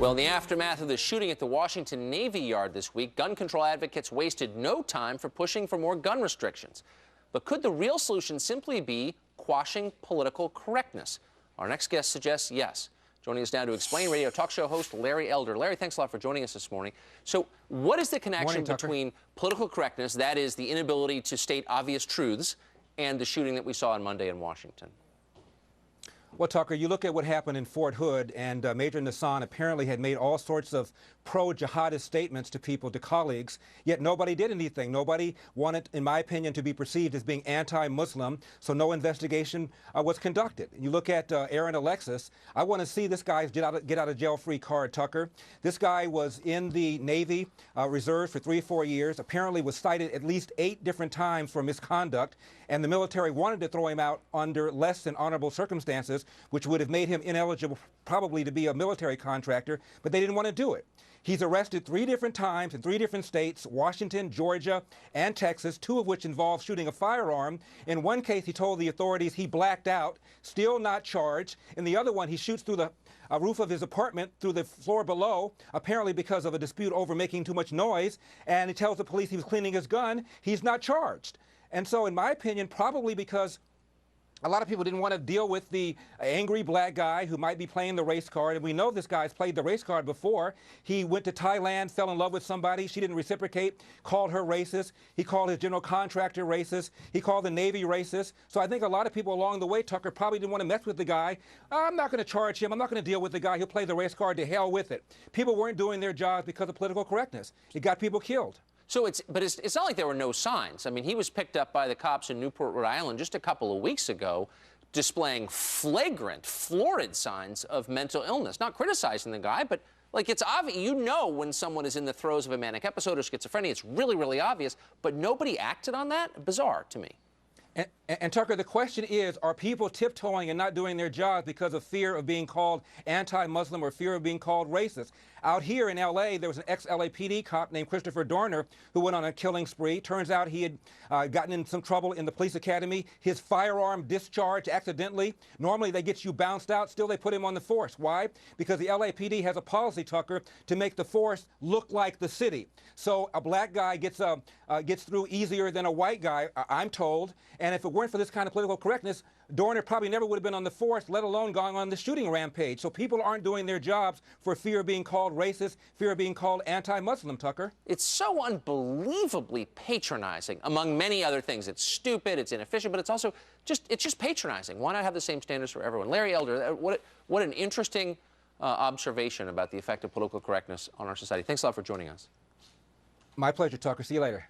Well, in the aftermath of the shooting at the Washington Navy Yard this week, gun control advocates wasted no time for pushing for more gun restrictions. But could the real solution simply be quashing political correctness? Our next guest suggests yes. Joining us now to explain, radio talk show host Larry Elder. Larry, thanks a lot for joining us this morning. So what is the connection between political correctness, that is the inability to state obvious truths, and the shooting that we saw on Monday in Washington? Well, Tucker, you look at what happened in Fort Hood, and Major Nassan apparently had made all sorts of pro-jihadist statements to people, to colleagues, yet nobody did anything. Nobody wanted, in my opinion, to be perceived as being anti-Muslim, so no investigation was conducted. You look at Aaron Alexis, I want to see this guy's get out of jail free card, Tucker. This guy was in the Navy Reserve for 3 or 4 years, apparently was cited at least 8 different times for misconduct, and the military wanted to throw him out under less than honorable circumstances, which would have made him ineligible probably to be a military contractor, but they didn't want to do it. He's arrested 3 different times in 3 different states, Washington, Georgia, and Texas, 2 of which involved shooting a firearm. In one case, he told the authorities he blacked out, still not charged. In the other one, he shoots through the roof of his apartment, through the floor below, apparently because of a dispute over making too much noise, and he tells the police he was cleaning his gun. He's not charged. And so, in my opinion, probably because a lot of people didn't want to deal with the angry black guy who might be playing the race card. And we know this guy's played the race card before. He went to Thailand, fell in love with somebody. She didn't reciprocate, called her racist. He called his general contractor racist. He called the Navy racist. So I think a lot of people along the way, Tucker, probably didn't want to mess with the guy. I'm not going to charge him. I'm not going to deal with the guy. He'll play the race card. To hell with it. People weren't doing their jobs because of political correctness. It got people killed. So it's not like there were no signs. I mean, he was picked up by the cops in Newport, Rhode Island just a couple of weeks ago, displaying flagrant, florid signs of mental illness. Not criticizing the guy, but like it's obvious. You know when someone is in the throes of a manic episode or schizophrenia, it's really, really obvious. But nobody acted on that? Bizarre to me. And Tucker, the question is, are people tiptoeing and not doing their jobs because of fear of being called anti-Muslim or fear of being called racist? Out here in L.A., there was an ex-LAPD cop named Christopher Dorner who went on a killing spree. Turns out he had gotten in some trouble in the police academy. His firearm discharged accidentally. Normally, they get you bounced out. Still, they put him on the force. Why? Because the LAPD has a policy, Tucker, to make the force look like the city. So a black guy gets through easier than a white guy, I'm told. And if it weren't for this kind of political correctness, Dorner probably never would have been on the force, let alone going on the shooting rampage. So people aren't doing their jobs for fear of being called racist, fear of being called anti-Muslim, Tucker. It's so unbelievably patronizing, among many other things. It's stupid, it's inefficient, but it's also just patronizing. Why not have the same standards for everyone? Larry Elder, what an interesting observation about the effect of political correctness on our society. Thanks a lot for joining us. My pleasure, Tucker. See you later.